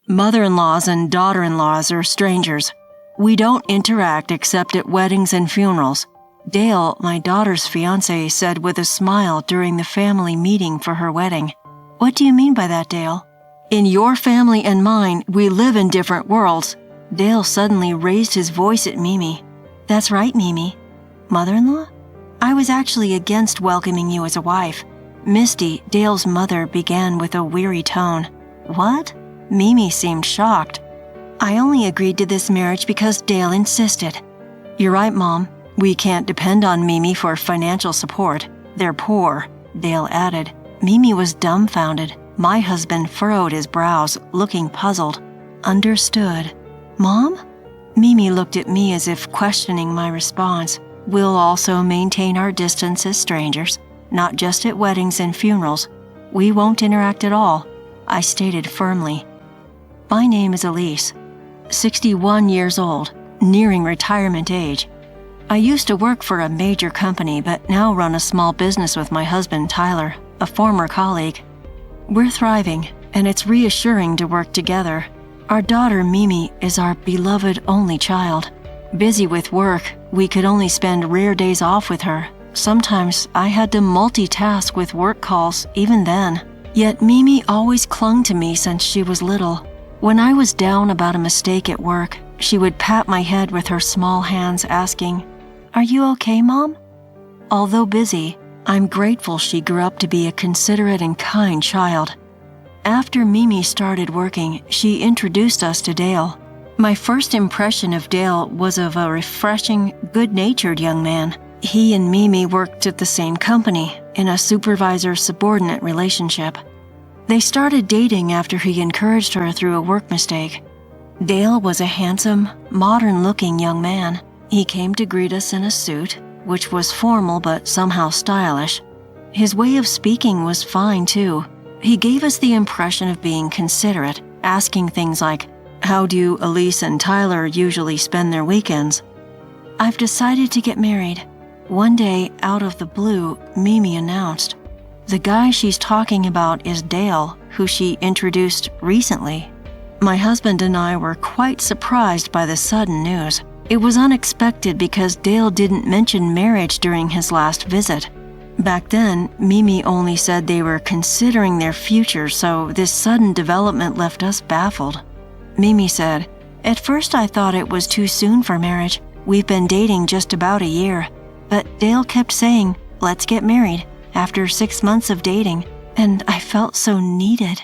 Mother-in-laws and daughter-in-laws are strangers. We don't interact except at weddings and funerals. Dale, my daughter's fiancé, said with a smile during the family meeting for her wedding. What do you mean by that, Dale? In your family and mine, we live in different worlds. Dale suddenly raised his voice at Mimi. That's right, Mimi. Mother-in-law? I was actually against welcoming you as a wife. Misty, Dale's mother, began with a weary tone. What? Mimi seemed shocked. I only agreed to this marriage because Dale insisted. You're right, Mom. We can't depend on Mimi for financial support. They're poor, Dale added. Mimi was dumbfounded. My husband furrowed his brows, looking puzzled. Understood. Mom? Mimi looked at me as if questioning my response. We'll also maintain our distance as strangers, not just at weddings and funerals. We won't interact at all, I stated firmly. My name is Elise, 61 years old, nearing retirement age. I used to work for a major company, but now run a small business with my husband, Tyler, a former colleague. We're thriving, and it's reassuring to work together. Our daughter, Mimi, is our beloved only child. Busy with work, we could only spend rare days off with her. Sometimes I had to multitask with work calls, even then. Yet Mimi always clung to me since she was little. When I was down about a mistake at work, she would pat my head with her small hands, asking, Are you okay, Mom? Although busy, I'm grateful she grew up to be a considerate and kind child. After Mimi started working, she introduced us to Dale. My first impression of Dale was of a refreshing, good-natured young man. He and Mimi worked at the same company, in a supervisor-subordinate relationship. They started dating after he encouraged her through a work mistake. Dale was a handsome, modern-looking young man. He came to greet us in a suit, which was formal but somehow stylish. His way of speaking was fine, too. He gave us the impression of being considerate, asking things like, How do Elise and Tyler usually spend their weekends? I've decided to get married. One day, out of the blue, Mimi announced. The guy she's talking about is Dale, who she introduced recently. My husband and I were quite surprised by the sudden news. It was unexpected because Dale didn't mention marriage during his last visit. Back then, Mimi only said they were considering their future, so this sudden development left us baffled. Mimi said, At first I thought it was too soon for marriage. We've been dating just about a year. But Dale kept saying, Let's get married, after 6 months of dating, and I felt so needed.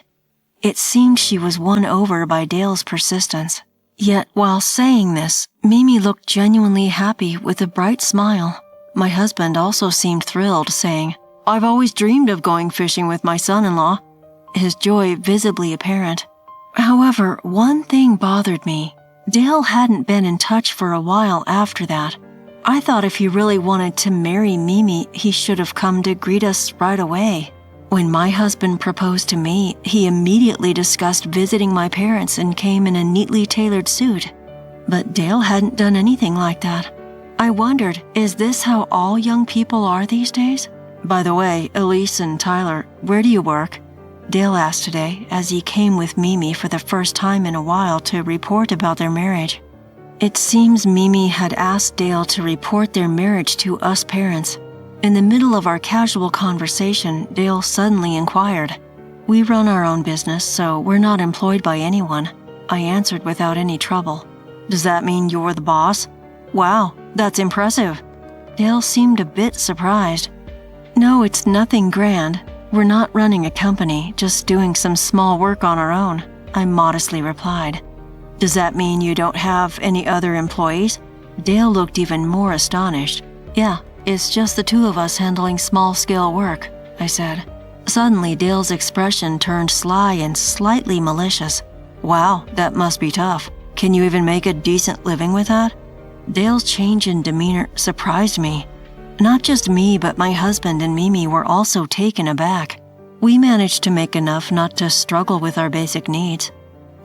It seemed she was won over by Dale's persistence. Yet, while saying this, Mimi looked genuinely happy with a bright smile. My husband also seemed thrilled, saying, I've always dreamed of going fishing with my son-in-law, his joy visibly apparent. However, one thing bothered me. Dale hadn't been in touch for a while after that. I thought if he really wanted to marry Mimi, he should have come to greet us right away. When my husband proposed to me, he immediately discussed visiting my parents and came in a neatly tailored suit. But Dale hadn't done anything like that. I wondered, is this how all young people are these days? By the way, Elise and Tyler, where do you work? Dale asked today as he came with Mimi for the first time in a while to report about their marriage. It seems Mimi had asked Dale to report their marriage to us parents. In the middle of our casual conversation, Dale suddenly inquired, We run our own business, so we're not employed by anyone. I answered without any trouble. Does that mean you're the boss? Wow, that's impressive. Dale seemed a bit surprised. No, it's nothing grand. We're not running a company, just doing some small work on our own, I modestly replied. Does that mean you don't have any other employees? Dale looked even more astonished. Yeah, it's just the two of us handling small-scale work, I said. Suddenly, Dale's expression turned sly and slightly malicious. Wow, that must be tough. Can you even make a decent living with that? Dale's change in demeanor surprised me. Not just me, but my husband and Mimi were also taken aback. We managed to make enough not to struggle with our basic needs.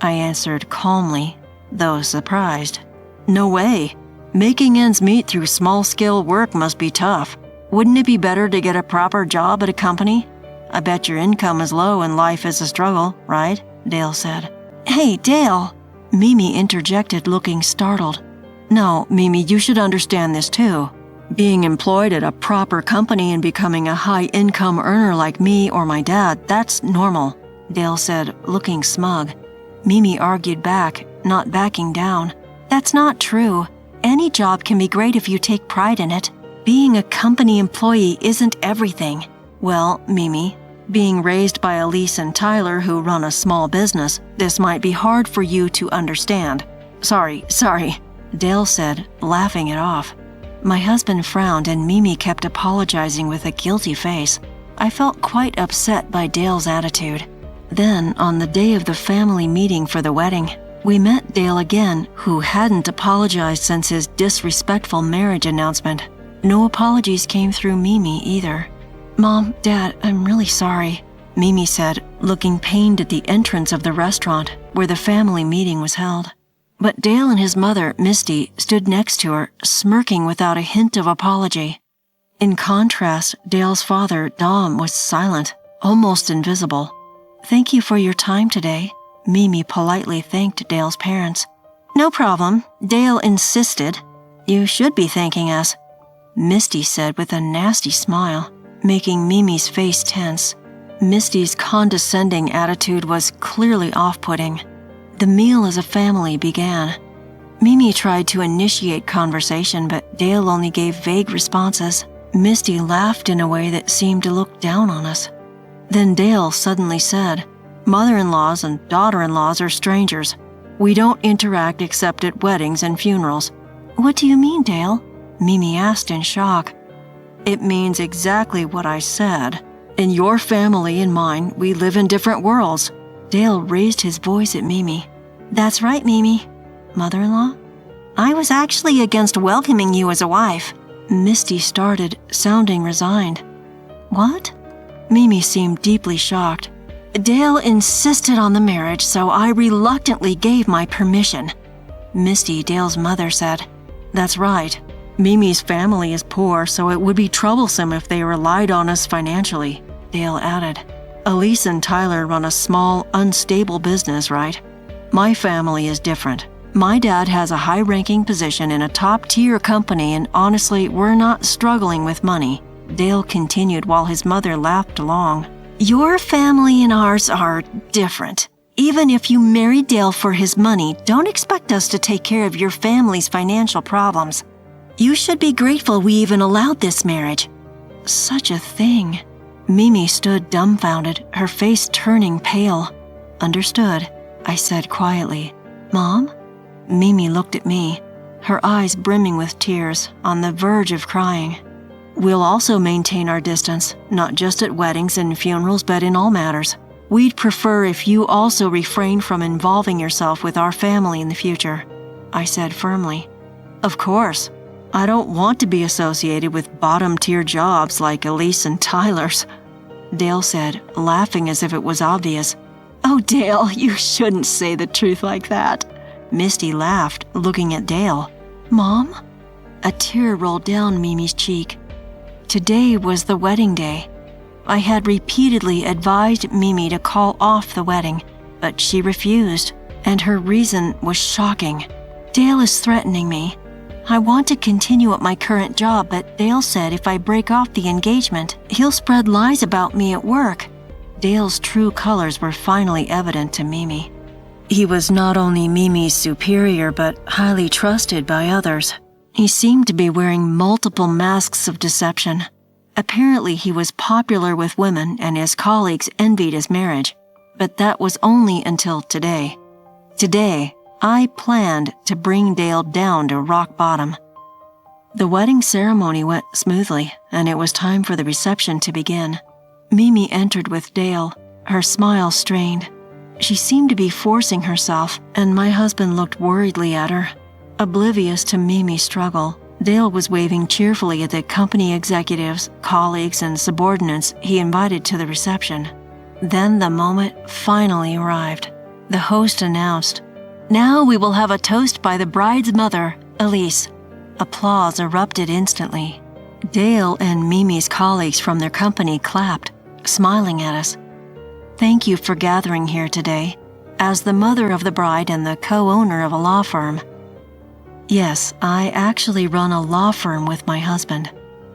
I answered calmly, though surprised. No way. Making ends meet through small-scale work must be tough. Wouldn't it be better to get a proper job at a company? I bet your income is low and life is a struggle, right? Dale said. Hey, Dale! Mimi interjected, looking startled. No, Mimi, you should understand this too. Being employed at a proper company and becoming a high-income earner like me or my dad, that's normal, Dale said, looking smug. Mimi argued back, not backing down. That's not true. Any job can be great if you take pride in it. Being a company employee isn't everything. Well, Mimi, being raised by Elise and Tyler who run a small business, this might be hard for you to understand. Sorry, Dale said, laughing it off. My husband frowned and Mimi kept apologizing with a guilty face. I felt quite upset by Dale's attitude. Then, on the day of the family meeting for the wedding, we met Dale again, who hadn't apologized since his disrespectful marriage announcement. No apologies came through Mimi either. Mom, Dad, I'm really sorry, Mimi said, looking pained at the entrance of the restaurant where the family meeting was held. But Dale and his mother, Misty, stood next to her, smirking without a hint of apology. In contrast, Dale's father, Dom, was silent, almost invisible. Thank you for your time today, Mimi politely thanked Dale's parents. No problem, Dale insisted. You should be thanking us, Misty said with a nasty smile, making Mimi's face tense. Misty's condescending attitude was clearly off-putting. The meal as a family began. Mimi tried to initiate conversation, but Dale only gave vague responses. Misty laughed in a way that seemed to look down on us. Then Dale suddenly said, Mother-in-laws and daughter-in-laws are strangers. We don't interact except at weddings and funerals. What do you mean, Dale? Mimi asked in shock. It means exactly what I said. In your family and mine, we live in different worlds. Dale raised his voice at Mimi. That's right, Mimi. Mother-in-law? I was actually against welcoming you as a wife. Misty started, sounding resigned. What? Mimi seemed deeply shocked. Dale insisted on the marriage, so I reluctantly gave my permission. Misty, Dale's mother, said. That's right. Mimi's family is poor, so it would be troublesome if they relied on us financially, Dale added. Elise and Tyler run a small, unstable business, right? My family is different. My dad has a high-ranking position in a top-tier company, and honestly, we're not struggling with money, Dale continued while his mother laughed along. Your family and ours are different. Even if you married Dale for his money, don't expect us to take care of your family's financial problems. You should be grateful we even allowed this marriage. Such a thing. Mimi stood dumbfounded, her face turning pale. Understood, I said quietly. Mom? Mimi looked at me, her eyes brimming with tears, on the verge of crying. We'll also maintain our distance, not just at weddings and funerals, but in all matters. We'd prefer if you also refrain from involving yourself with our family in the future, I said firmly. Of course. I don't want to be associated with bottom-tier jobs like Elise and Tyler's, Dale said, laughing as if it was obvious. Oh, Dale, you shouldn't say the truth like that. Misty laughed, looking at Dale. Mom? A tear rolled down Mimi's cheek. Today was the wedding day. I had repeatedly advised Mimi to call off the wedding, but she refused, and her reason was shocking. Dale is threatening me. I want to continue at my current job, but Dale said if I break off the engagement, he'll spread lies about me at work. Dale's true colors were finally evident to Mimi. He was not only Mimi's superior, but highly trusted by others. He seemed to be wearing multiple masks of deception. Apparently, he was popular with women, and his colleagues envied his marriage. But that was only until today. Today, I planned to bring Dale down to rock bottom. The wedding ceremony went smoothly, and it was time for the reception to begin. Mimi entered with Dale, her smile strained. She seemed to be forcing herself, and my husband looked worriedly at her. Oblivious to Mimi's struggle, Dale was waving cheerfully at the company executives, colleagues, and subordinates he invited to the reception. Then the moment finally arrived. The host announced, "Now we will have a toast by the bride's mother, Elise." Applause erupted instantly. Dale and Mimi's colleagues from their company clapped, smiling at us. "Thank you for gathering here today. as the mother of the bride and the co-owner of a law firm. Yes, I actually run a law firm with my husband.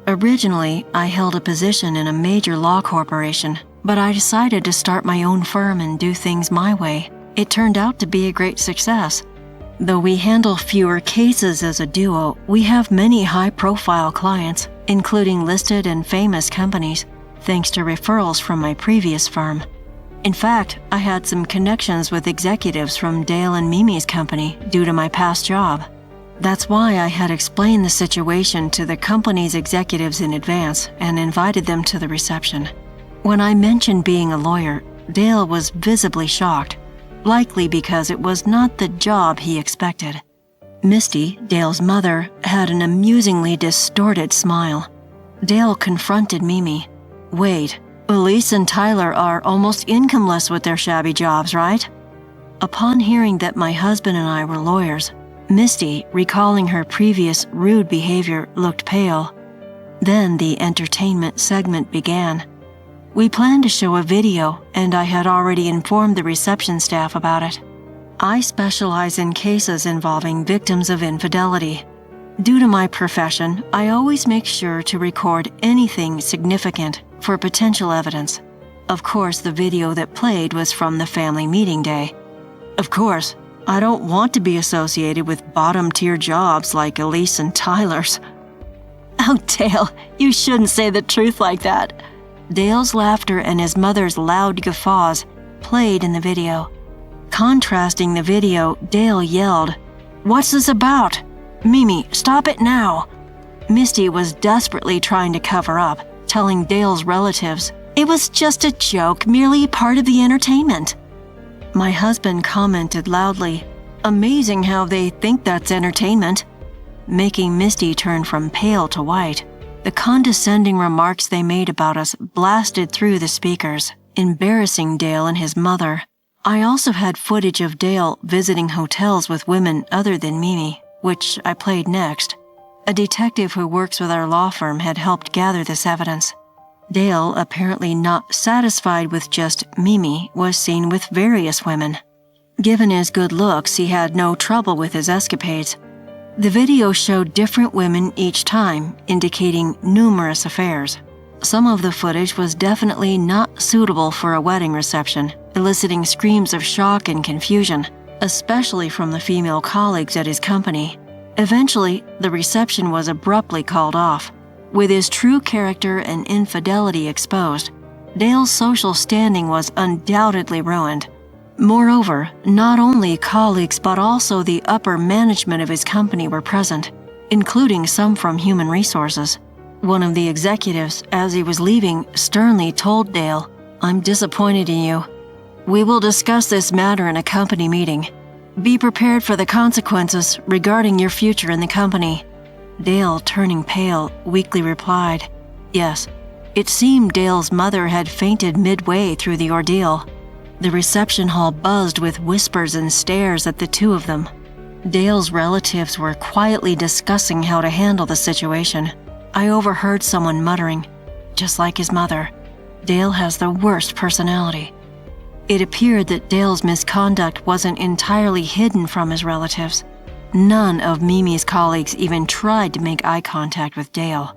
Originally, I held a position in a major law corporation, but I decided to start my own firm and do things my way. It turned out to be a great success. Though we handle fewer cases as a duo, we have many high-profile clients, including listed and famous companies, thanks to referrals from my previous firm. In fact, I had some connections with executives from Dale and Mimi's company due to my past job. That's why I had explained the situation to the company's executives in advance and invited them to the reception. When I mentioned being a lawyer, Dale was visibly shocked, likely because it was not the job he expected. Misty, Dale's mother, had an amusingly distorted smile. Dale confronted Mimi. "Wait, Elise and Tyler are almost incomeless with their shabby jobs, right?" Upon hearing that my husband and I were lawyers, Misty, recalling her previous rude behavior, looked pale. Then the entertainment segment began. We planned to show a video, and I had already informed the reception staff about it. I specialize in cases involving victims of infidelity. Due to my profession, I always make sure to record anything significant for potential evidence. Of course, the video that played was from the family meeting day. Of course, I don't want to be associated with bottom-tier jobs like Elise and Tyler's. "Oh, Dale, you shouldn't say the truth like that." Dale's laughter and his mother's loud guffaws played in the video. Contrasting the video, Dale yelled, "What's this about? Mimi, stop it now." Misty was desperately trying to cover up, telling Dale's relatives, "It was just a joke, merely part of the entertainment." My husband commented loudly, "Amazing how they think that's entertainment," making Misty turn from pale to white. The condescending remarks they made about us blasted through the speakers, embarrassing Dale and his mother. I also had footage of Dale visiting hotels with women other than Mimi, which I played next. A detective who works with our law firm had helped gather this evidence. Dale, apparently not satisfied with just Mimi, was seen with various women. Given his good looks, he had no trouble with his escapades. The video showed different women each time, indicating numerous affairs. Some of the footage was definitely not suitable for a wedding reception, eliciting screams of shock and confusion, especially from the female colleagues at his company. Eventually, the reception was abruptly called off. With his true character and infidelity exposed, Dale's social standing was undoubtedly ruined. Moreover, not only colleagues but also the upper management of his company were present, including some from human resources. One of the executives, as he was leaving, sternly told Dale, "I'm disappointed in you. We will discuss this matter in a company meeting. Be prepared for the consequences regarding your future in the company." Dale, turning pale, weakly replied, "Yes." It seemed Dale's mother had fainted midway through the ordeal. The reception hall buzzed with whispers and stares at the two of them. Dale's relatives were quietly discussing how to handle the situation. I overheard someone muttering, "Just like his mother. Dale has the worst personality." It appeared that Dale's misconduct wasn't entirely hidden from his relatives. None of Mimi's colleagues even tried to make eye contact with Dale.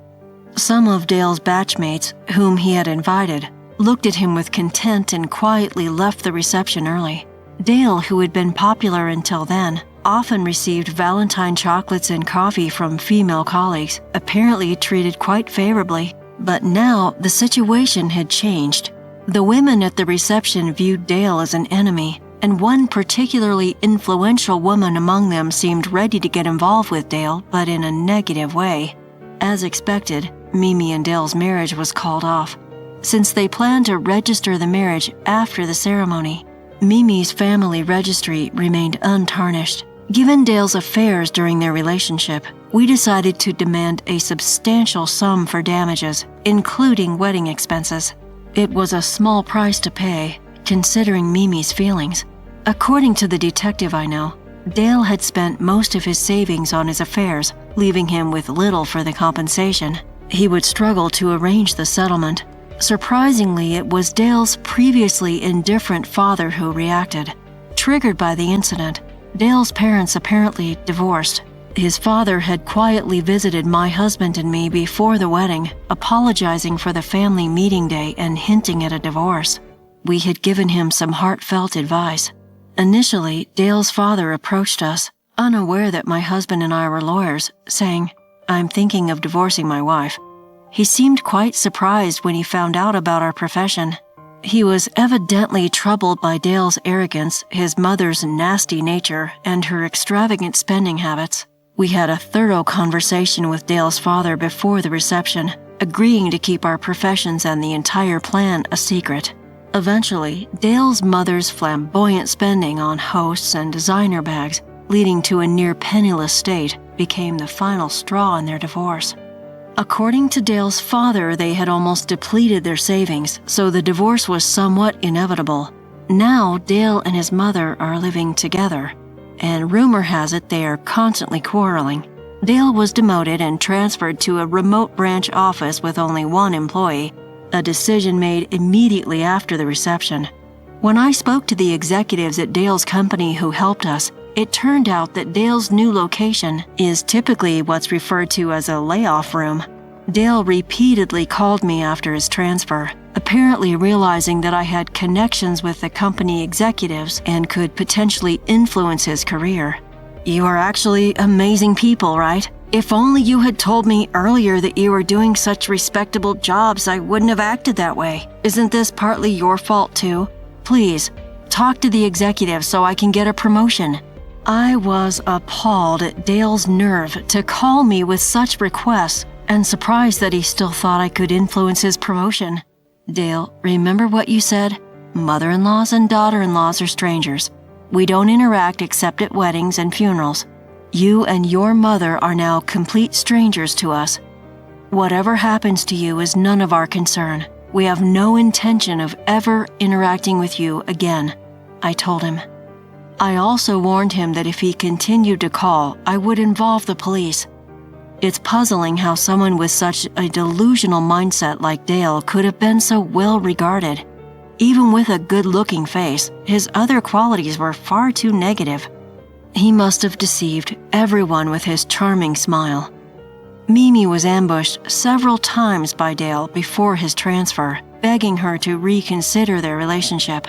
Some of Dale's batchmates, whom he had invited, looked at him with contempt and quietly left the reception early. Dale, who had been popular until then, often received Valentine chocolates and coffee from female colleagues, apparently treated quite favorably. But now the situation had changed. The women at the reception viewed Dale as an enemy, and one particularly influential woman among them seemed ready to get involved with Dale, but in a negative way. As expected, Mimi and Dale's marriage was called off. Since they planned to register the marriage after the ceremony, Mimi's family registry remained untarnished. Given Dale's affairs during their relationship, we decided to demand a substantial sum for damages, including wedding expenses. It was a small price to pay, considering Mimi's feelings. According to the detective I know, Dale had spent most of his savings on his affairs, leaving him with little for the compensation. He would struggle to arrange the settlement. Surprisingly, it was Dale's previously indifferent father who reacted. triggered by the incident. Dale's parents apparently divorced. His father had quietly visited my husband and me before the wedding, apologizing for the family meeting day and hinting at a divorce. We had given him some heartfelt advice. Initially, Dale's father approached us, unaware that my husband and I were lawyers, saying, "I'm thinking of divorcing my wife." He seemed quite surprised when he found out about our profession. He was evidently troubled by Dale's arrogance, his mother's nasty nature, and her extravagant spending habits. We had a thorough conversation with Dale's father before the reception, agreeing to keep our professions and the entire plan a secret. Eventually, Dale's mother's flamboyant spending on hosts and designer bags, leading to a near penniless state, became the final straw in their divorce. According to Dale's father, they had almost depleted their savings, so the divorce was somewhat inevitable. Now, Dale and his mother are living together, and rumor has it they are constantly quarreling. Dale was demoted and transferred to a remote branch office with only one employee, a decision made immediately after the reception. When I spoke to the executives at Dale's company who helped us, it turned out that Dale's new location is typically what's referred to as a layoff room. Dale repeatedly called me after his transfer, apparently realizing that I had connections with the company executives and could potentially influence his career. "You are actually amazing people, right? If only you had told me earlier that you were doing such respectable jobs, I wouldn't have acted that way. Isn't this partly your fault too? Please, talk to the executives so I can get a promotion." I was appalled at Dale's nerve to call me with such requests and surprised that he still thought I could influence his promotion. "Dale, remember what you said? Mother-in-laws and daughter-in-laws are strangers. We don't interact except at weddings and funerals. You and your mother are now complete strangers to us. Whatever happens to you is none of our concern. We have no intention of ever interacting with you again," I told him. I also warned him that if he continued to call, I would involve the police. It's puzzling how someone with such a delusional mindset like Dale could have been so well regarded. Even with a good-looking face, his other qualities were far too negative. He must have deceived everyone with his charming smile. Mimi was ambushed several times by Dale before his transfer, begging her to reconsider their relationship.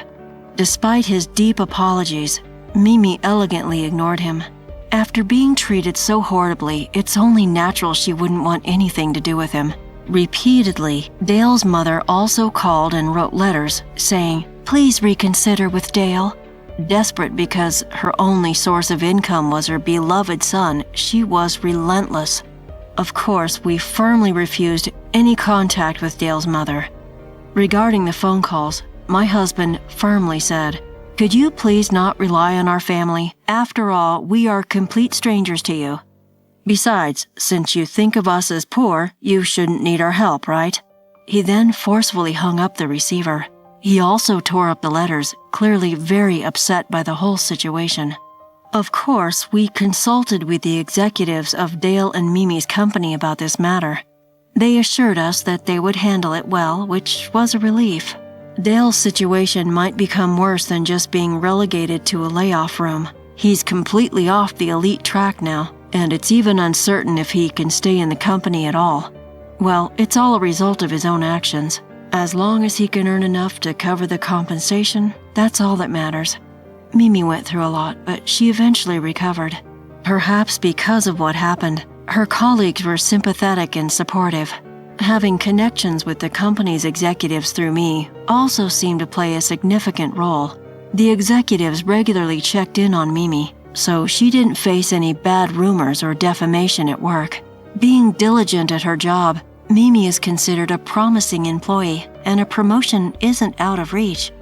Despite his deep apologies, Mimi elegantly ignored him. After being treated so horribly, it's only natural she wouldn't want anything to do with him. Repeatedly, Dale's mother also called and wrote letters saying, "Please reconsider with Dale." Desperate because her only source of income was her beloved son, she was relentless. Of course, we firmly refused any contact with Dale's mother. Regarding the phone calls, my husband firmly said, "Could you please not rely on our family? After all, we are complete strangers to you. Besides, since you think of us as poor, you shouldn't need our help, right?" He then forcefully hung up the receiver. He also tore up the letters, clearly very upset by the whole situation. Of course, we consulted with the executives of Dale and Mimi's company about this matter. They assured us that they would handle it well, which was a relief. Dale's situation might become worse than just being relegated to a layoff room. He's completely off the elite track now, and it's even uncertain if he can stay in the company at all. Well, it's all a result of his own actions. As long as he can earn enough to cover the compensation, that's all that matters. Mimi went through a lot, but she eventually recovered. Perhaps because of what happened, her colleagues were sympathetic and supportive. Having connections with the company's executives through me also seemed to play a significant role. The executives regularly checked in on Mimi, so she didn't face any bad rumors or defamation at work. Being diligent at her job, Mimi is considered a promising employee, and a promotion isn't out of reach.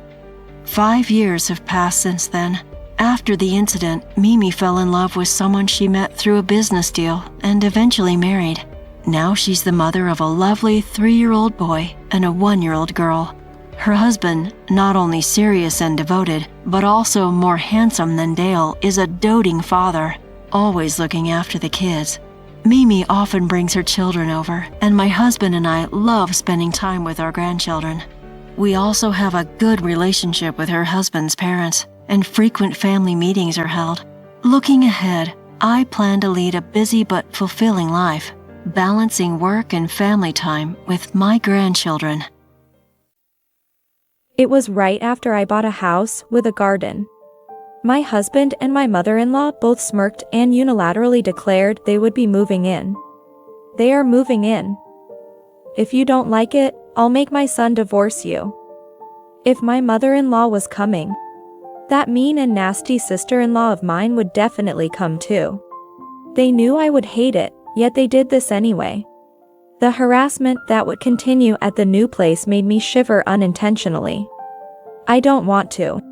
5 years have passed since then. After the incident, Mimi fell in love with someone she met through a business deal and eventually married. Now she's the mother of a lovely 3-year-old boy and a 1-year-old girl. Her husband, not only serious and devoted, but also more handsome than Dale, is a doting father, always looking after the kids. Mimi often brings her children over, and my husband and I love spending time with our grandchildren. We also have a good relationship with her husband's parents, and frequent family meetings are held. Looking ahead, I plan to lead a busy but fulfilling life, balancing work and family time with my grandchildren. It was right after I bought a house with a garden. My husband and my mother-in-law both smirked and unilaterally declared they would be moving in. They are moving in. If you don't like it, I'll make my son divorce you. If my mother-in-law was coming, that mean and nasty sister-in-law of mine would definitely come too. They knew I would hate it, yet they did this anyway. The harassment that would continue at the new place made me shiver unintentionally. I don't want to.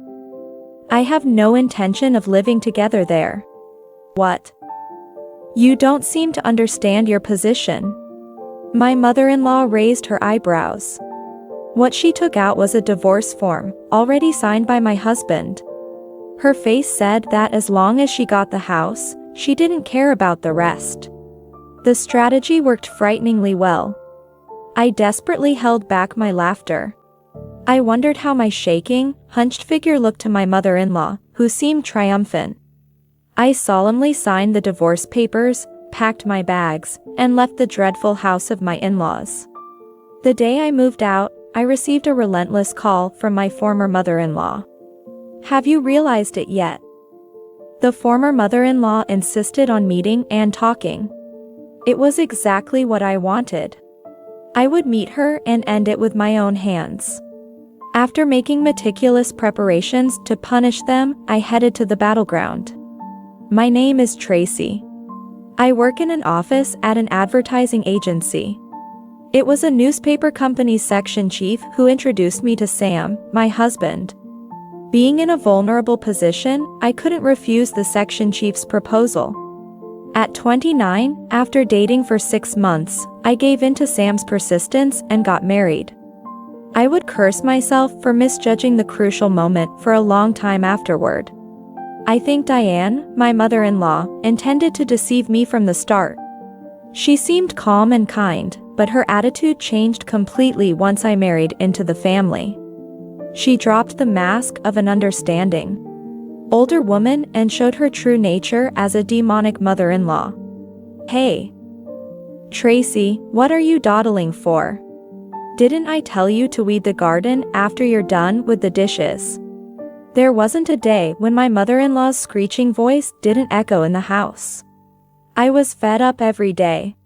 I have no intention of living together there. What? You don't seem to understand your position. My mother-in-law raised her eyebrows. What she took out was a divorce form, already signed by my husband. Her face said that as long as she got the house, she didn't care about the rest. The strategy worked frighteningly well. I desperately held back my laughter. I wondered how my shaking, hunched figure looked to my mother-in-law, who seemed triumphant. I solemnly signed the divorce papers, packed my bags, and left the dreadful house of my in-laws. The day I moved out, I received a relentless call from my former mother-in-law. Have you realized it yet? The former mother-in-law insisted on meeting and talking. It was exactly what I wanted. I would meet her and end it with my own hands. After making meticulous preparations to punish them, I headed to the battleground. My name is Tracy. I work in an office at an advertising agency. It was a newspaper company's section chief who introduced me to Sam, my husband. Being in a vulnerable position, I couldn't refuse the section chief's proposal. At 29, after dating for 6 months, I gave in to Sam's persistence and got married. I would curse myself for misjudging the crucial moment for a long time afterward. I think Diane, my mother-in-law, intended to deceive me from the start. She seemed calm and kind, but her attitude changed completely once I married into the family. She dropped the mask of an understanding, older woman and showed her true nature as a demonic mother-in-law. Hey, Tracy, what are you dawdling for? Didn't I tell you to weed the garden after you're done with the dishes? There wasn't a day when my mother-in-law's screeching voice didn't echo in the house. I was fed up every day.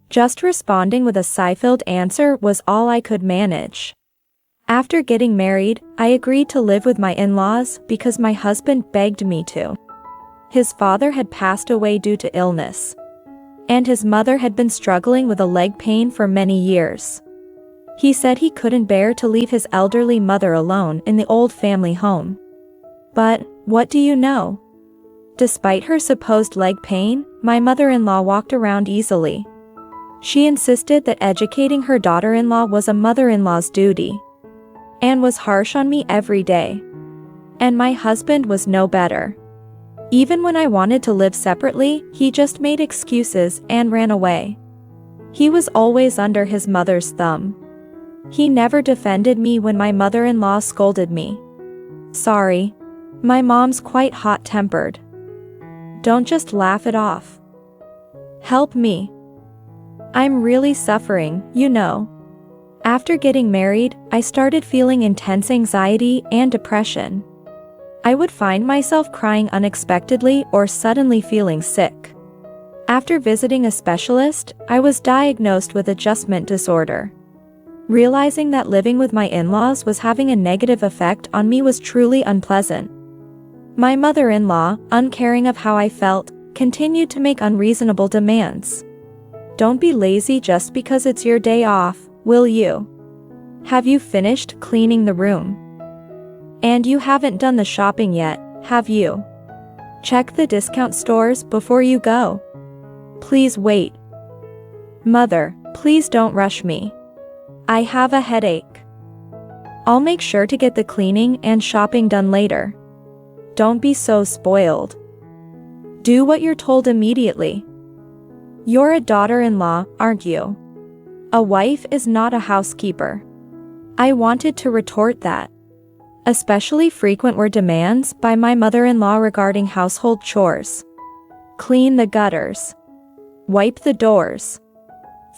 Just responding with a sigh-filled answer was all I could manage. After getting married, I agreed to live with my in-laws because my husband begged me to. His father had passed away due to illness, and his mother had been struggling with a leg pain for many years. He said he couldn't bear to leave his elderly mother alone in the old family home. But, what do you know? Despite her supposed leg pain, my mother-in-law walked around easily. She insisted that educating her daughter-in-law was a mother-in-law's duty, and was harsh on me every day. And my husband was no better. Even when I wanted to live separately, he just made excuses and ran away. He was always under his mother's thumb. He never defended me when my mother-in-law scolded me. Sorry. My mom's quite hot-tempered. Don't just laugh it off. Help me. I'm really suffering, you know. After getting married, I started feeling intense anxiety and depression. I would find myself crying unexpectedly or suddenly feeling sick. After visiting a specialist, I was diagnosed with adjustment disorder. Realizing that living with my in-laws was having a negative effect on me was truly unpleasant. My mother-in-law, uncaring of how I felt, continued to make unreasonable demands. Don't be lazy just because it's your day off, will you? Have you finished cleaning the room? And you haven't done the shopping yet, have you? Check the discount stores before you go. Please wait. Mother, please don't rush me. I have a headache. I'll make sure to get the cleaning and shopping done later. Don't be so spoiled. Do what you're told immediately. You're a daughter-in-law, aren't you? A wife is not a housekeeper. I wanted to retort that. Especially frequent were demands by my mother-in-law regarding household chores. Clean the gutters. Wipe the doors.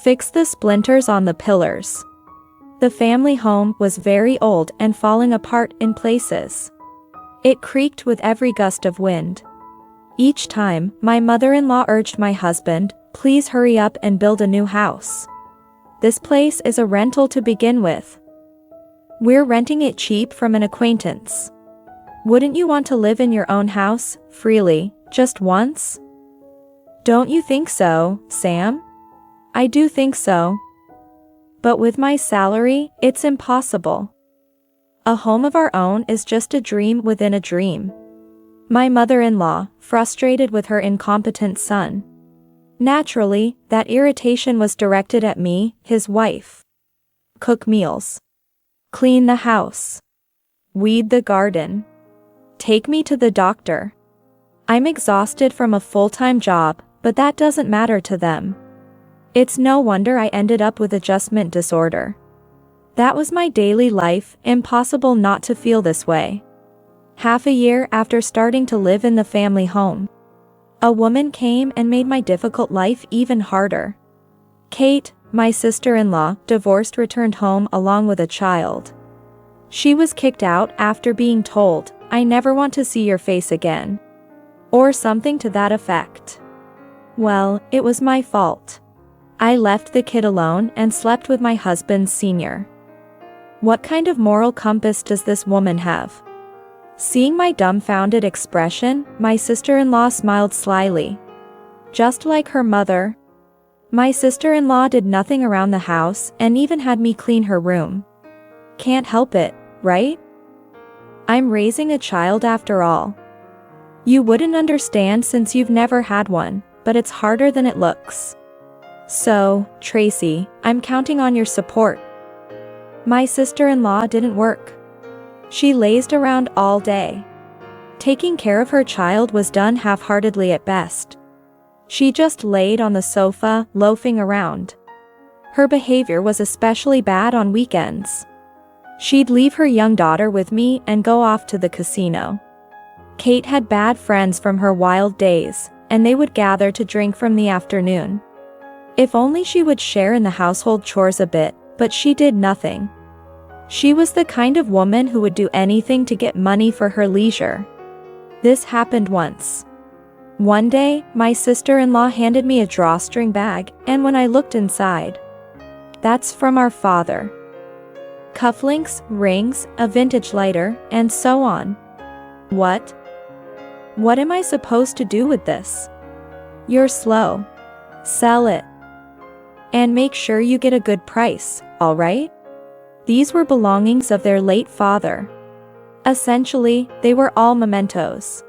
Fix the splinters on the pillars. The family home was very old and falling apart in places. It creaked with every gust of wind. Each time, my mother-in-law urged my husband, "Please hurry up and build a new house. This place is a rental to begin with. We're renting it cheap from an acquaintance. Wouldn't you want to live in your own house, freely, just once?" "Don't you think so, Sam?" "I do think so. But with my salary, it's impossible. A home of our own is just a dream within a dream." My mother-in-law, frustrated with her incompetent son. Naturally, that irritation was directed at me, his wife. Cook meals. Clean the house. Weed the garden. Take me to the doctor. I'm exhausted from a full-time job, but that doesn't matter to them. It's no wonder I ended up with adjustment disorder. That was my daily life, impossible not to feel this way. Half a year after starting to live in the family home, a woman came and made my difficult life even harder. Kate, my sister-in-law, divorced, returned home along with a child. She was kicked out after being told, "I never want to see your face again." Or something to that effect. Well, it was my fault. I left the kid alone and slept with my husband's senior. What kind of moral compass does this woman have? Seeing my dumbfounded expression, my sister-in-law smiled slyly. Just like her mother, my sister-in-law did nothing around the house and even had me clean her room. Can't help it, right? I'm raising a child after all. You wouldn't understand since you've never had one, but it's harder than it looks. So, Tracy, I'm counting on your support. My sister-in-law didn't work. She lazed around all day. Taking care of her child was done half-heartedly at best. She just laid on the sofa, loafing around. Her behavior was especially bad on weekends. She'd leave her young daughter with me and go off to the casino. Kate had bad friends from her wild days, and they would gather to drink from the afternoon. If only she would share in the household chores a bit, but she did nothing. She was the kind of woman who would do anything to get money for her leisure. This happened once. One day, my sister-in-law handed me a drawstring bag, and when I looked inside, "That's from our father. Cufflinks, rings, a vintage lighter, and so on." What? What am I supposed to do with this? "You're slow. Sell it. And make sure you get a good price, all right?" These were belongings of their late father. Essentially, they were all mementos.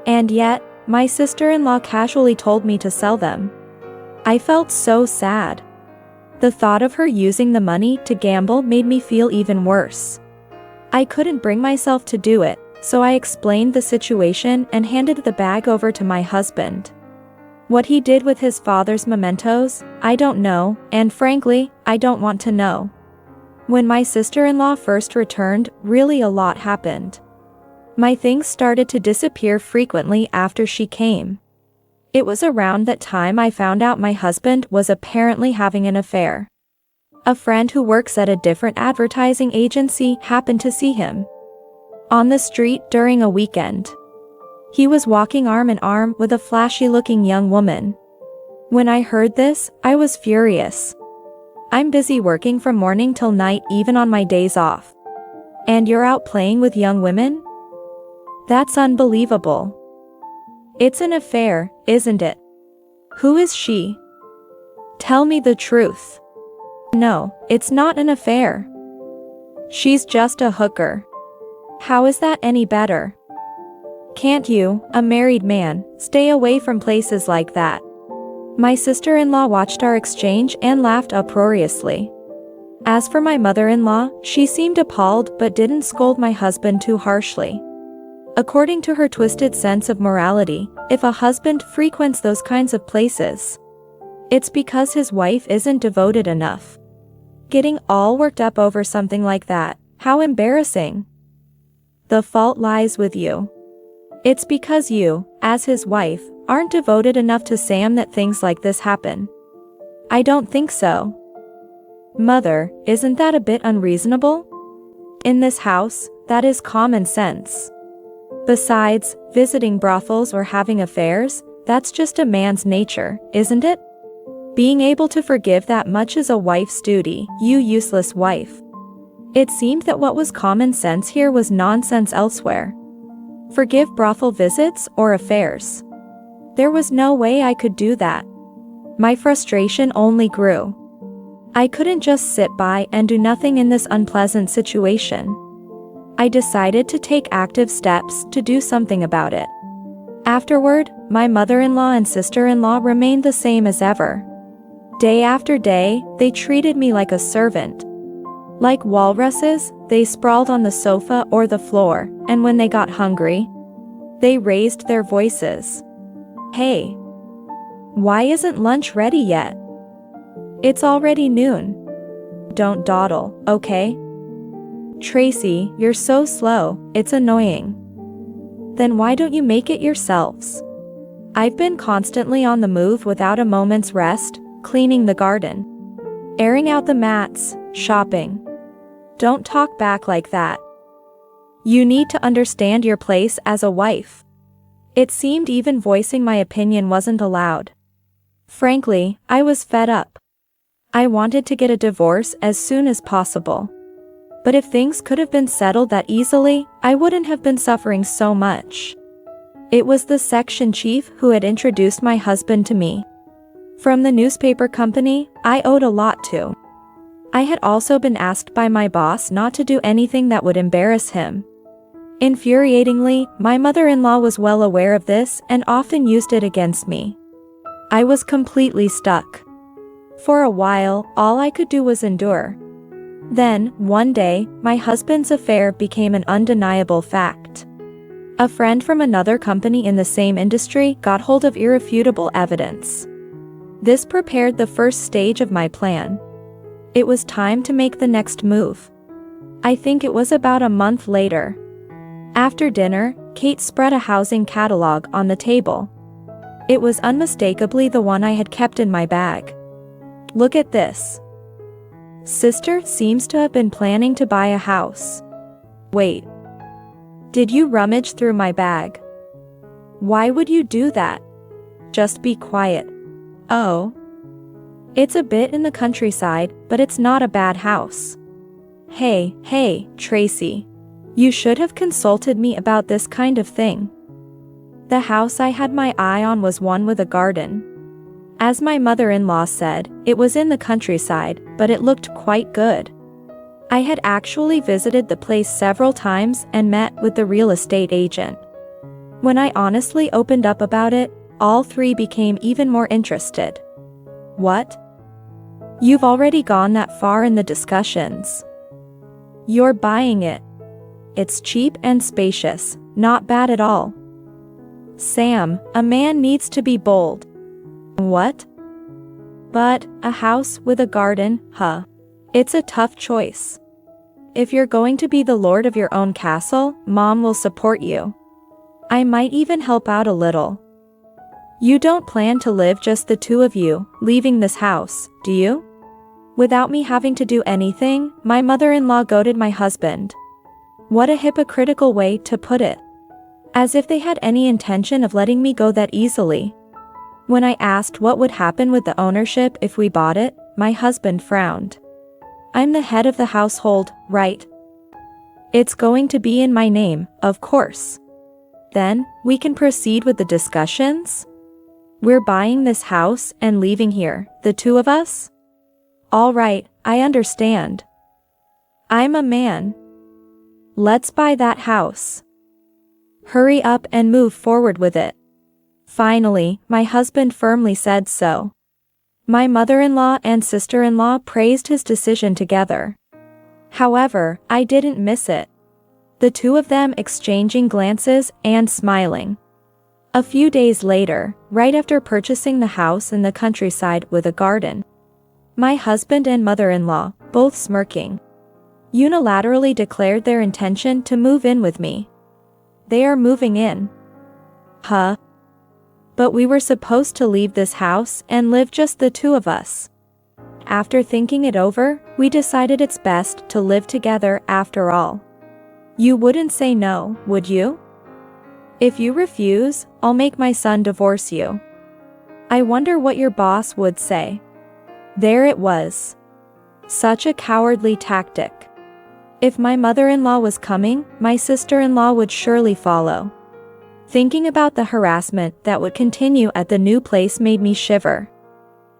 And yet, my sister-in-law casually told me to sell them. I felt so sad. The thought of her using the money to gamble made me feel even worse. I couldn't bring myself to do it, so I explained the situation and handed the bag over to my husband. What he did with his father's mementos, I don't know, and frankly, I don't want to know. When my sister-in-law first returned, really a lot happened. My things started to disappear frequently after she came. It was around that time I found out my husband was apparently having an affair. A friend who works at a different advertising agency happened to see him on the street during a weekend. He was walking arm in arm with a flashy-looking young woman. When I heard this, I was furious. I'm busy working from morning till night even on my days off. And you're out playing with young women? That's unbelievable. It's an affair, isn't it? Who is she? Tell me the truth. No, it's not an affair. She's just a hooker. How is that any better? Can't you, a married man, stay away from places like that? My sister-in-law watched our exchange and laughed uproariously. As for my mother-in-law, she seemed appalled but didn't scold my husband too harshly. According to her twisted sense of morality, if a husband frequents those kinds of places, it's because his wife isn't devoted enough. Getting all worked up over something like that, how embarrassing. The fault lies with you. It's because you, as his wife, aren't devoted enough to Sam that things like this happen. I don't think so. Mother, isn't that a bit unreasonable? In this house, that is common sense. Besides, visiting brothels or having affairs, that's just a man's nature, isn't it? Being able to forgive that much is a wife's duty, you useless wife. It seemed that what was common sense here was nonsense elsewhere. Forgive brothel visits or affairs. There was no way I could do that. My frustration only grew. I couldn't just sit by and do nothing in this unpleasant situation. I decided to take active steps to do something about it. Afterward, my mother-in-law and sister-in-law remained the same as ever. Day after day, they treated me like a servant. Like walruses, they sprawled on the sofa or the floor, and when they got hungry, they raised their voices. Hey! Why isn't lunch ready yet? It's already noon. Don't dawdle, okay? Tracy, you're so slow, it's annoying. Then why don't you make it yourselves? I've been constantly on the move without a moment's rest, cleaning the garden, airing out the mats, shopping. Don't talk back like that. You need to understand your place as a wife. It seemed even voicing my opinion wasn't allowed. Frankly, I was fed up. I wanted to get a divorce as soon as possible. But if things could have been settled that easily, I wouldn't have been suffering so much. It was the section chief who had introduced my husband to me. From the newspaper company, I owed a lot to. I had also been asked by my boss not to do anything that would embarrass him. Infuriatingly, my mother-in-law was well aware of this and often used it against me. I was completely stuck. For a while, all I could do was endure. Then, one day, my husband's affair became an undeniable fact. A friend from another company in the same industry got hold of irrefutable evidence. This prepared the first stage of my plan. It was time to make the next move. I think it was about a month later. After dinner, Kate spread a housing catalog on the table. It was unmistakably the one I had kept in my bag. Look at this. Sister seems to have been planning to buy a house. Wait. Did you rummage through my bag? Why would you do that? Just be quiet. Oh. It's a bit in the countryside, but it's not a bad house. Hey, Tracy. You should have consulted me about this kind of thing. The house I had my eye on was one with a garden. As my mother-in-law said, it was in the countryside, but it looked quite good. I had actually visited the place several times and met with the real estate agent. When I honestly opened up about it, all three became even more interested. What? You've already gone that far in the discussions. You're buying it. It's cheap and spacious, not bad at all. Sam, a man needs to be bold. What? But, a house with a garden, huh? It's a tough choice. If you're going to be the lord of your own castle, Mom will support you. I might even help out a little. You don't plan to live just the two of you, leaving this house, do you? Without me having to do anything, my mother-in-law goaded my husband. What a hypocritical way to put it. As if they had any intention of letting me go that easily. When I asked what would happen with the ownership if we bought it, my husband frowned. I'm the head of the household, right? It's going to be in my name, of course. Then, we can proceed with the discussions? We're buying this house and leaving here, the two of us? All right, I understand. I'm a man. Let's buy that house. Hurry up and move forward with it. Finally, my husband firmly said so. My mother-in-law and sister-in-law praised his decision together. However, I didn't miss it. The two of them exchanging glances and smiling. A few days later, right after purchasing the house in the countryside with a garden, my husband and mother-in-law, both smirking, unilaterally declared their intention to move in with me. They are moving in. Huh? But we were supposed to leave this house and live just the two of us. After thinking it over, we decided it's best to live together after all. You wouldn't say no, would you? If you refuse, I'll make my son divorce you. I wonder what your boss would say. There it was. Such a cowardly tactic. If my mother-in-law was coming, my sister-in-law would surely follow. Thinking about the harassment that would continue at the new place made me shiver.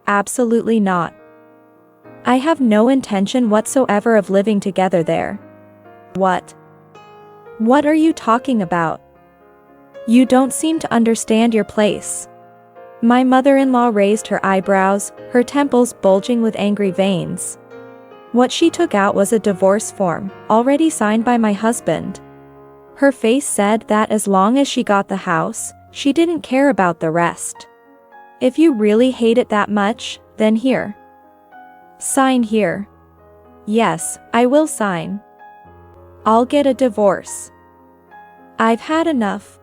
Absolutely not. I have no intention whatsoever of living together there. What? What are you talking about? You don't seem to understand your place. My mother-in-law raised her eyebrows, her temples bulging with angry veins. What she took out was a divorce form, already signed by my husband. Her face said that as long as she got the house, she didn't care about the rest. If you really hate it that much, then here. Sign here. Yes, I will sign. I'll get a divorce. I've had enough.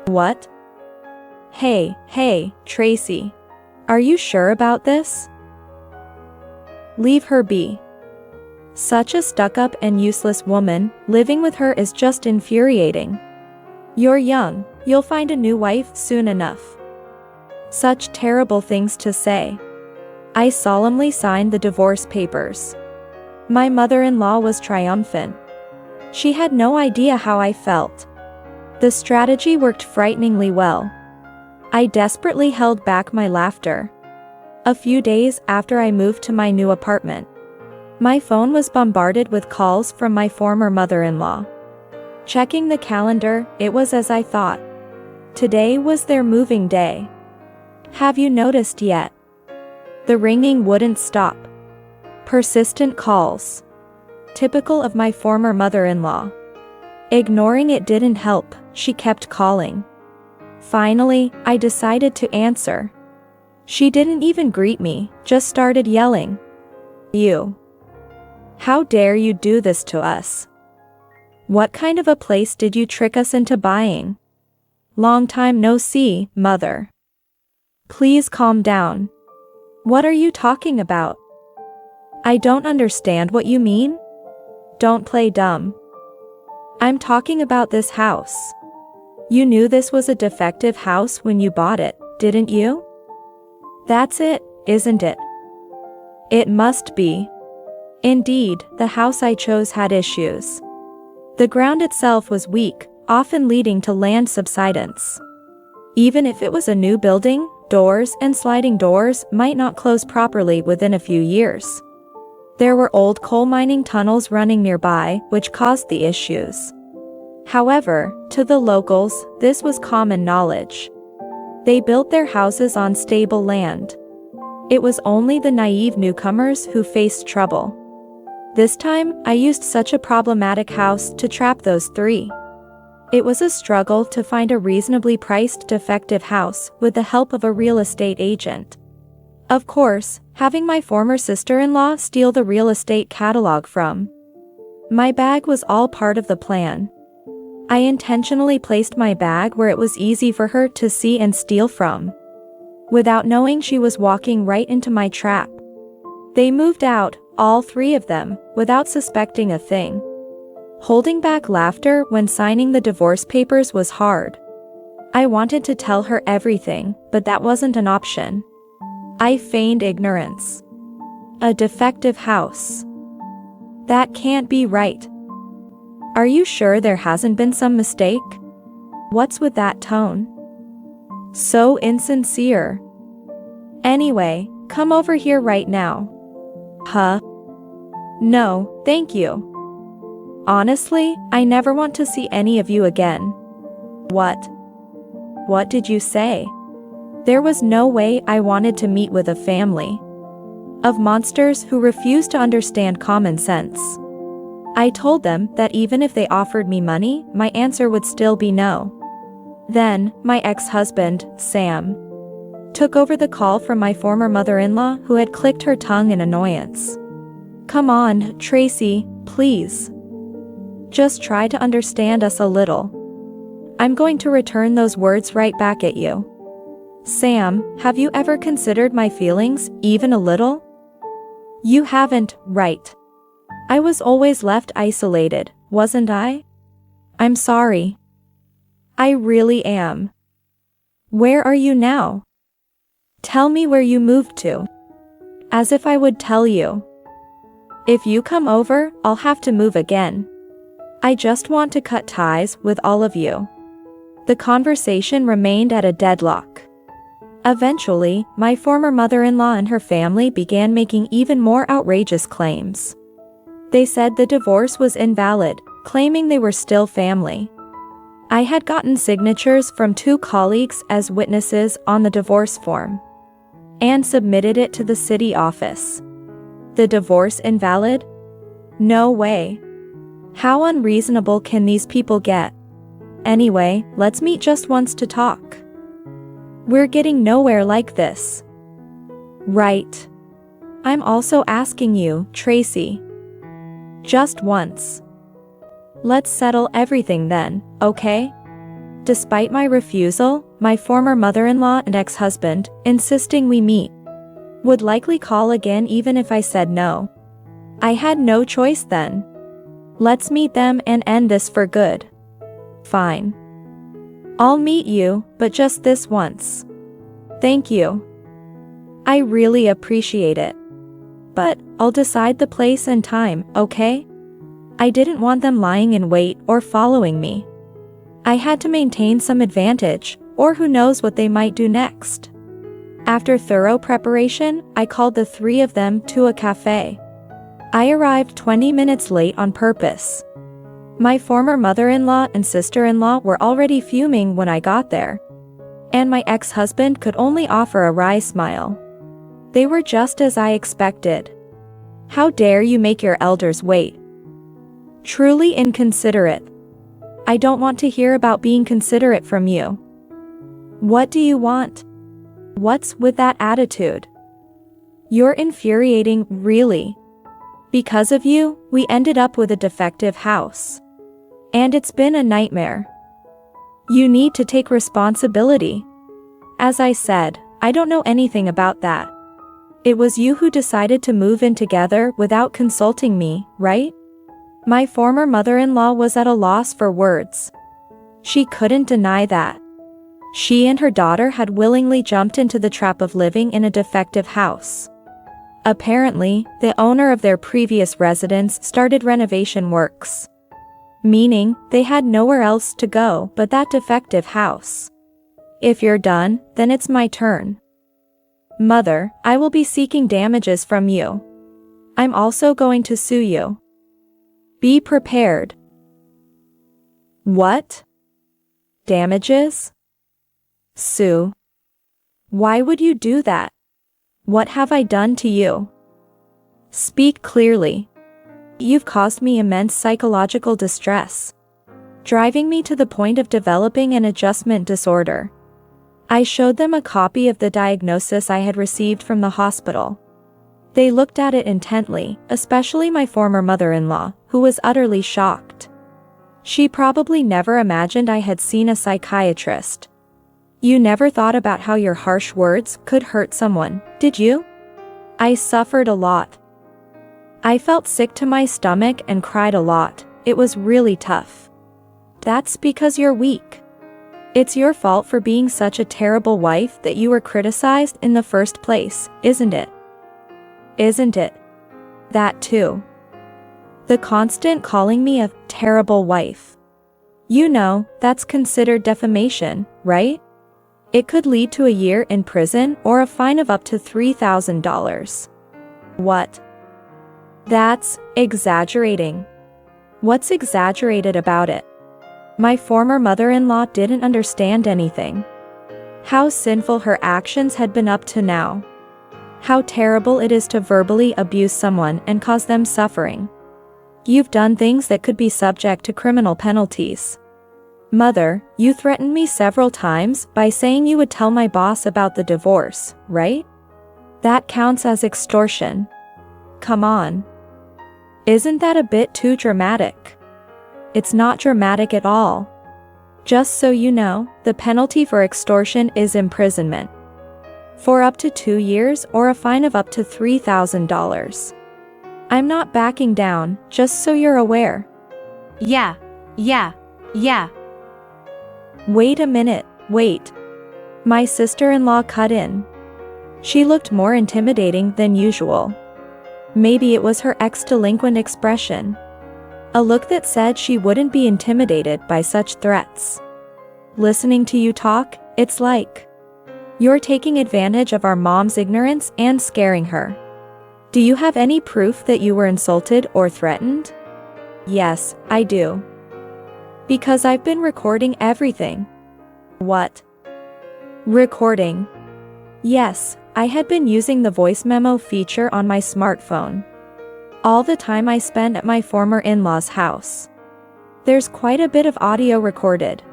What? Hey, Tracy. Are you sure about this? Leave her be. Such a stuck-up and useless woman, living with her is just infuriating. You're young, you'll find a new wife soon enough. Such terrible things to say. I solemnly signed the divorce papers. My mother-in-law was triumphant. She had no idea how I felt. The strategy worked frighteningly well. I desperately held back my laughter. A few days after I moved to my new apartment, my phone was bombarded with calls from my former mother-in-law. Checking the calendar, it was as I thought. Today was their moving day. Have you noticed yet? The ringing wouldn't stop. Persistent calls. Typical of my former mother-in-law. Ignoring it didn't help, she kept calling. Finally, I decided to answer. She didn't even greet me, just started yelling. You. How dare you do this to us? What kind of a place did you trick us into buying? Long time no see, mother. Please calm down. What are you talking about? I don't understand what you mean. Don't play dumb. I'm talking about this house. You knew this was a defective house when you bought it, didn't you? That's it, isn't it? It must be. Indeed, the house I chose had issues. The ground itself was weak, often leading to land subsidence. Even if it was a new building, doors and sliding doors might not close properly within a few years. There were old coal mining tunnels running nearby, which caused the issues. However, to the locals, this was common knowledge. They built their houses on stable land. It was only the naive newcomers who faced trouble. This time, I used such a problematic house to trap those three. It was a struggle to find a reasonably priced defective house with the help of a real estate agent. Of course, having my former sister-in-law steal the real estate catalog from my bag was all part of the plan. I intentionally placed my bag where it was easy for her to see and steal from. Without knowing, she was walking right into my trap. They moved out, all three of them, without suspecting a thing. Holding back laughter when signing the divorce papers was hard. I wanted to tell her everything, but that wasn't an option. I feigned ignorance. A defective house. That can't be right. Are you sure there hasn't been some mistake? What's with that tone? So insincere. Anyway, come over here right now. Huh? No, thank you. Honestly, I never want to see any of you again. What? What did you say? There was no way I wanted to meet with a family of monsters who refused to understand common sense. I told them that even if they offered me money, my answer would still be no. Then, my ex-husband, Sam, took over the call from my former mother-in-law who had clicked her tongue in annoyance. Come on, Tracy, Please. Just try to understand us a little. I'm going to return those words right back at you. Sam, have you ever considered my feelings, even a little? You haven't, right? I was always left isolated, wasn't I? I'm sorry. I really am. Where are you now? Tell me where you moved to. As if I would tell you. If you come over, I'll have to move again. I just want to cut ties with all of you. The conversation remained at a deadlock. Eventually, my former mother-in-law and her family began making even more outrageous claims. They said the divorce was invalid, claiming they were still family. I had gotten signatures from 2 colleagues as witnesses on the divorce form and submitted it to the city office. The divorce invalid? No way. How unreasonable can these people get? Anyway, let's meet just once to talk. We're getting nowhere like this. Right. I'm also asking you, Tracy. Just once. Let's settle everything then, okay? Despite my refusal, my former mother-in-law and ex-husband, insisting we meet, would likely call again even if I said no. I had no choice then. Let's meet them and end this for good. Fine. I'll meet you, but just this once. Thank you. I really appreciate it. But I'll decide the place and time, okay? I didn't want them lying in wait or following me. I had to maintain some advantage, or who knows what they might do next. After thorough preparation, I called the 3 of them to a cafe. I arrived 20 minutes late on purpose. My former mother-in-law and sister-in-law were already fuming when I got there. And my ex-husband could only offer a wry smile. They were just as I expected. How dare you make your elders wait? Truly inconsiderate. I don't want to hear about being considerate from you. What do you want? What's with that attitude? You're infuriating, really. Because of you, we ended up with a defective house. And it's been a nightmare. You need to take responsibility. As I said, I don't know anything about that. It was you who decided to move in together without consulting me, right? My former mother-in-law was at a loss for words. She couldn't deny that. She and her daughter had willingly jumped into the trap of living in a defective house. Apparently, the owner of their previous residence started renovation works. Meaning, they had nowhere else to go but that defective house. If you're done, then it's my turn. Mother, I will be seeking damages from you. I'm also going to sue you. Be prepared. What? Damages? Sue. Why would you do that? What have I done to you? Speak clearly. You've caused me immense psychological distress, driving me to the point of developing an adjustment disorder. I showed them a copy of the diagnosis I had received from the hospital. They looked at it intently, especially my former mother-in-law, who was utterly shocked. She probably never imagined I had seen a psychiatrist. You never thought about how your harsh words could hurt someone, did you? I suffered a lot. I felt sick to my stomach and cried a lot. It was really tough. That's because you're weak. It's your fault for being such a terrible wife that you were criticized in the first place, isn't it? Isn't it? That too. The constant calling me a terrible wife. You know, that's considered defamation, right? It could lead to a year in prison or a fine of up to $3,000. What? That's exaggerating. What's exaggerated about it? My former mother-in-law didn't understand anything. How sinful her actions had been up to now. How terrible it is to verbally abuse someone and cause them suffering. You've done things that could be subject to criminal penalties. Mother, you threatened me several times by saying you would tell my boss about the divorce, right? That counts as extortion. Come on. Isn't that a bit too dramatic? It's not dramatic at all. Just so you know, the penalty for extortion is imprisonment for up to 2 years or a fine of up to $3,000. I'm not backing down, just so you're aware. Yeah. Wait a minute, wait. My sister-in-law cut in. She looked more intimidating than usual. Maybe it was her ex-delinquent expression. A look that said she wouldn't be intimidated by such threats. Listening to you talk, it's like you're taking advantage of our mom's ignorance and scaring her. Do you have any proof that you were insulted or threatened? Yes, I do. Because I've been recording everything. What? Recording. Yes, I had been using the voice memo feature on my smartphone. All the time I spent at my former in-laws' house. There's quite a bit of audio recorded.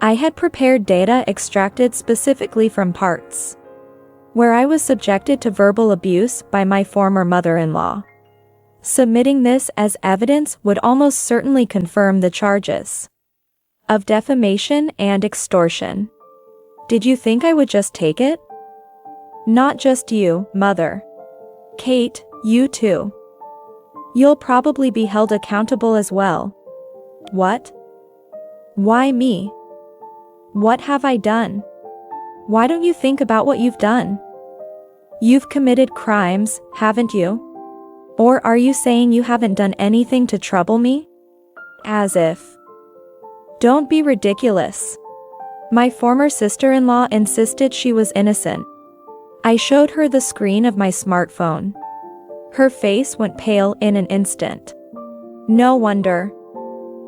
I had prepared data extracted specifically from parts where I was subjected to verbal abuse by my former mother-in-law. Submitting this as evidence would almost certainly confirm the charges of defamation and extortion. Did you think I would just take it? Not just you, Mother. Kate, you too. You'll probably be held accountable as well. What? Why me? What have I done? Why don't you think about what you've done? You've committed crimes, haven't you? Or are you saying you haven't done anything to trouble me? As if. Don't be ridiculous. My former sister-in-law insisted she was innocent. I showed her the screen of my smartphone. Her face went pale in an instant. No wonder.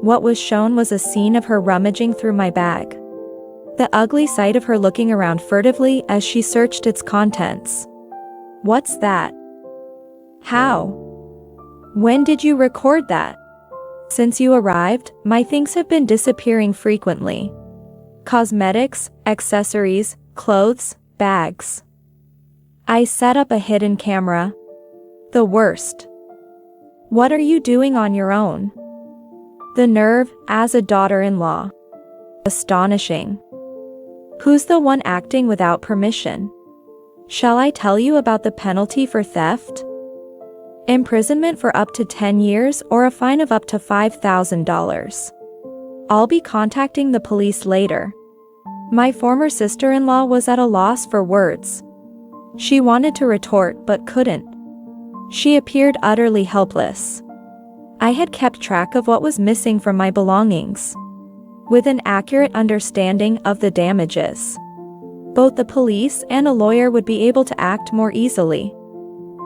What was shown was a scene of her rummaging through my bag. The ugly sight of her looking around furtively as she searched its contents. What's that? How? When did you record that? Since you arrived, my things have been disappearing frequently. Cosmetics, accessories, clothes, bags. I set up a hidden camera. The worst. What are you doing on your own? The nerve, as a daughter-in-law. Astonishing. Who's the one acting without permission? Shall I tell you about the penalty for theft? Imprisonment for up to 10 years or a fine of up to $5,000. I'll be contacting the police later. My former sister-in-law was at a loss for words. She wanted to retort but couldn't. She appeared utterly helpless. I had kept track of what was missing from my belongings, with an accurate understanding of the damages. Both the police and a lawyer would be able to act more easily.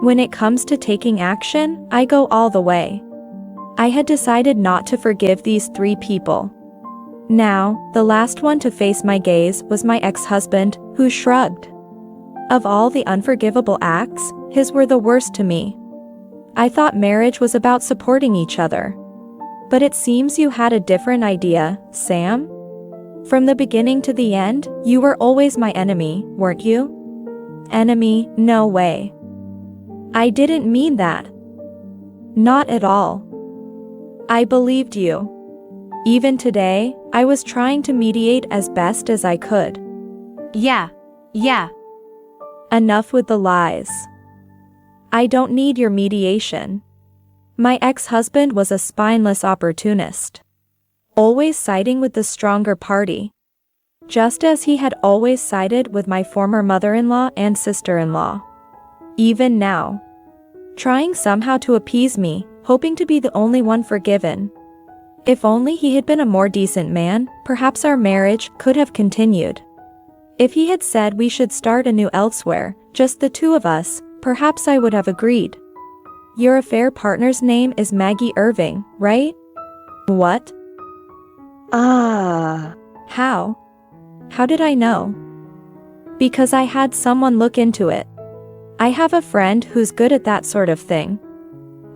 When it comes to taking action, I go all the way. I had decided not to forgive these 3 people. Now, the last one to face my gaze was my ex-husband, who shrugged. Of all the unforgivable acts, his were the worst to me. I thought marriage was about supporting each other. But it seems you had a different idea, Sam. From the beginning to the end, you were always my enemy, weren't you? Enemy, no way. I didn't mean that. Not at all. I believed you. Even today, I was trying to mediate as best as I could. Yeah. Enough with the lies. I don't need your mediation. My ex-husband was a spineless opportunist, always siding with the stronger party, just as he had always sided with my former mother-in-law and sister-in-law. Even now, trying somehow to appease me, hoping to be the only one forgiven. If only he had been a more decent man, perhaps our marriage could have continued. If he had said we should start anew elsewhere, just the 2 of us, perhaps I would have agreed. Your affair partner's name is Maggie Irving, right? What? How? How did I know? Because I had someone look into it. I have a friend who's good at that sort of thing.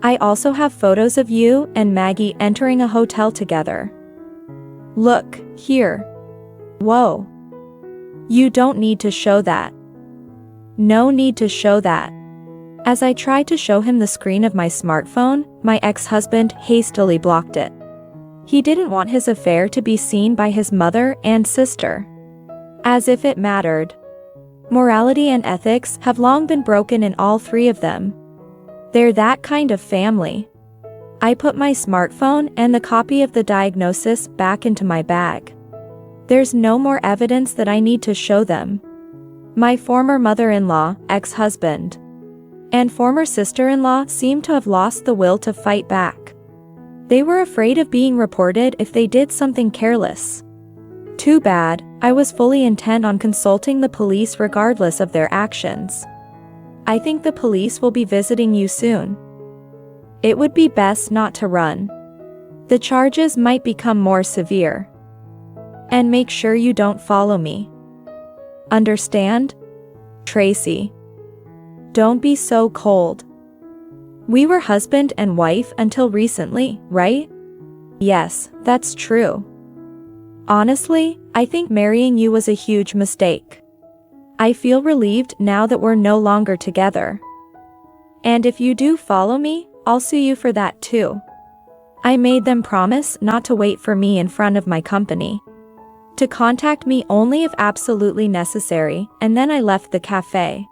I also have photos of you and Maggie entering a hotel together. Look, here. Whoa. You don't need to show that. No need to show that. As I tried to show him the screen of my smartphone, my ex-husband hastily blocked it. He didn't want his affair to be seen by his mother and sister. As if it mattered. Morality and ethics have long been broken in all three of them. They're that kind of family. I put my smartphone and the copy of the diagnosis back into my bag. There's no more evidence that I need to show them. My former mother-in-law, ex-husband, and former sister-in-law seem to have lost the will to fight back. They were afraid of being reported if they did something careless. Too bad, I was fully intent on consulting the police regardless of their actions. I think the police will be visiting you soon. It would be best not to run. The charges might become more severe. And make sure you don't follow me. Understand? Tracy. Don't be so cold. We were husband and wife until recently, right? Yes, that's true. Honestly, I think marrying you was a huge mistake. I feel relieved now that we're no longer together. And if you do follow me, I'll sue you for that too. I made them promise not to wait for me in front of my company. To contact me only if absolutely necessary, and then I left the cafe.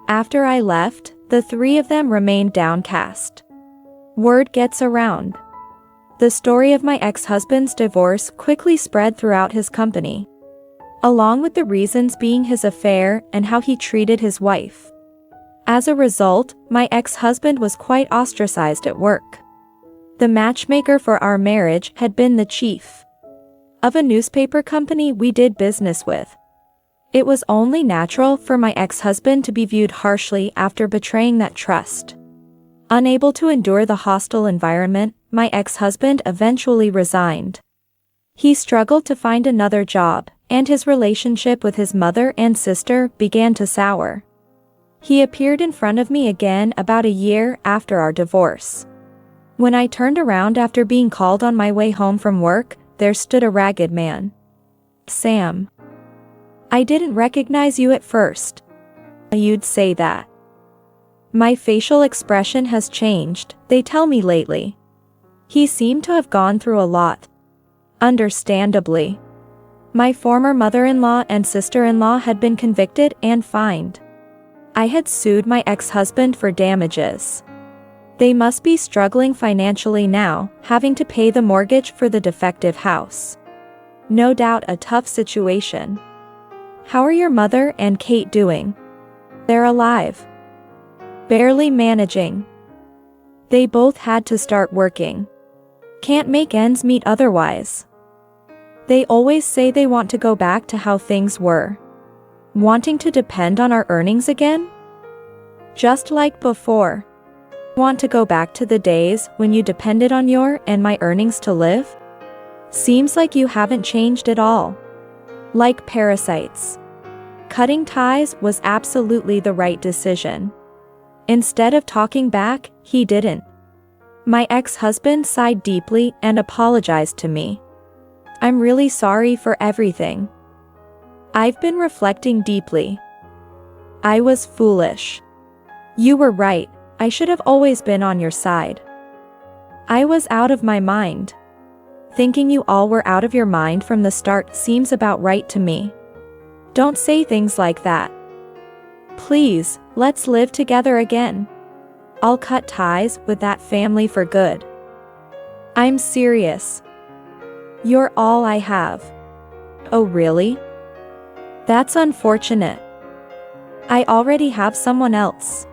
After I left, the three of them remained downcast. Word gets around. The story of my ex-husband's divorce quickly spread throughout his company, along with the reasons being his affair and how he treated his wife. As a result, my ex-husband was quite ostracized at work. The matchmaker for our marriage had been the chief of a newspaper company we did business with. It was only natural for my ex-husband to be viewed harshly after betraying that trust. Unable to endure the hostile environment, my ex-husband eventually resigned. He struggled to find another job, and his relationship with his mother and sister began to sour. He appeared in front of me again about a year after our divorce. When I turned around after being called on my way home from work, there stood a ragged man. Sam. I didn't recognize you at first. You'd say that. My facial expression has changed, they tell me lately. He seemed to have gone through a lot. Understandably. My former mother-in-law and sister-in-law had been convicted and fined. I had sued my ex-husband for damages. They must be struggling financially now, having to pay the mortgage for the defective house. No doubt a tough situation. How are your mother and Kate doing? They're alive. Barely managing. They both had to start working. Can't make ends meet otherwise. They always say they want to go back to how things were. Wanting to depend on our earnings again? Just like before. Want to go back to the days when you depended on your and my earnings to live? Seems like you haven't changed at all. Like parasites. Cutting ties was absolutely the right decision. Instead of talking back, he didn't. My ex-husband sighed deeply and apologized to me. I'm really sorry for everything. I've been reflecting deeply. I was foolish. You were right, I should have always been on your side. I was out of my mind. Thinking you all were out of your mind from the start seems about right to me. Don't say things like that. Please, let's live together again. I'll cut ties with that family for good. I'm serious. You're all I have. Oh really? That's unfortunate. I already have someone else.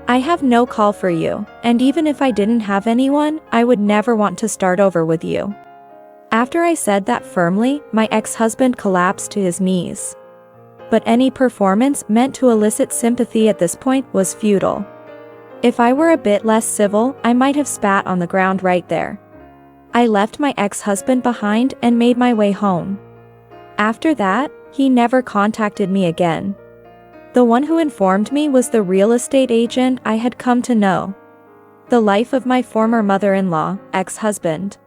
I have no call for you, and even if I didn't have anyone, I would never want to start over with you. After I said that firmly, my ex-husband collapsed to his knees. But any performance meant to elicit sympathy at this point was futile. If I were a bit less civil, I might have spat on the ground right there. I left my ex-husband behind and made my way home. After that, he never contacted me again. The one who informed me was the real estate agent I had come to know. The life of my former mother-in-law, ex-husband,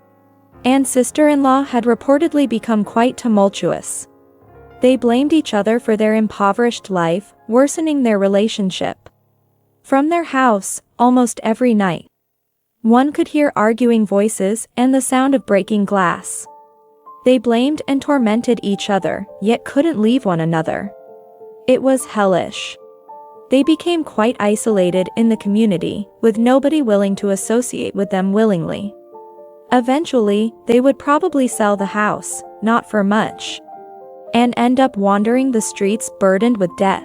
and sister-in-law had reportedly become quite tumultuous. They blamed each other for their impoverished life, worsening their relationship. From their house, almost every night. One could hear arguing voices and the sound of breaking glass. They blamed and tormented each other, yet couldn't leave one another. It was hellish. They became quite isolated in the community, with nobody willing to associate with them willingly. Eventually, they would probably sell the house, not for much, and end up wandering the streets burdened with debt.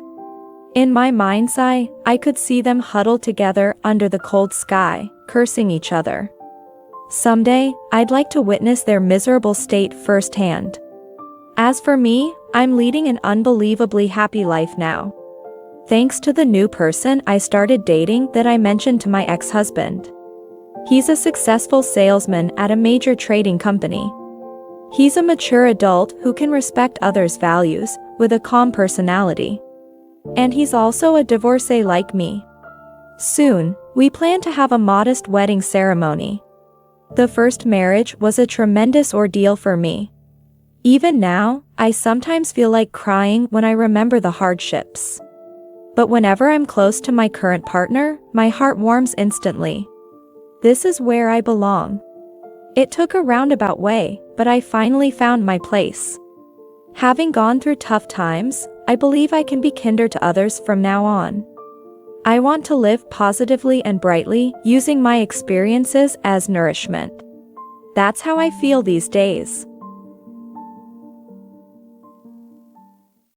In my mind's eye, I could see them huddled together under the cold sky, cursing each other. Someday, I'd like to witness their miserable state firsthand. As for me, I'm leading an unbelievably happy life now. Thanks to the new person I started dating that I mentioned to my ex-husband. He's a successful salesman at a major trading company. He's a mature adult who can respect others' values, with a calm personality. And he's also a divorcee like me. Soon, we plan to have a modest wedding ceremony. The first marriage was a tremendous ordeal for me. Even now, I sometimes feel like crying when I remember the hardships. But whenever I'm close to my current partner, my heart warms instantly. This is where I belong. It took a roundabout way, but I finally found my place. Having gone through tough times, I believe I can be kinder to others from now on. I want to live positively and brightly, using my experiences as nourishment. That's how I feel these days.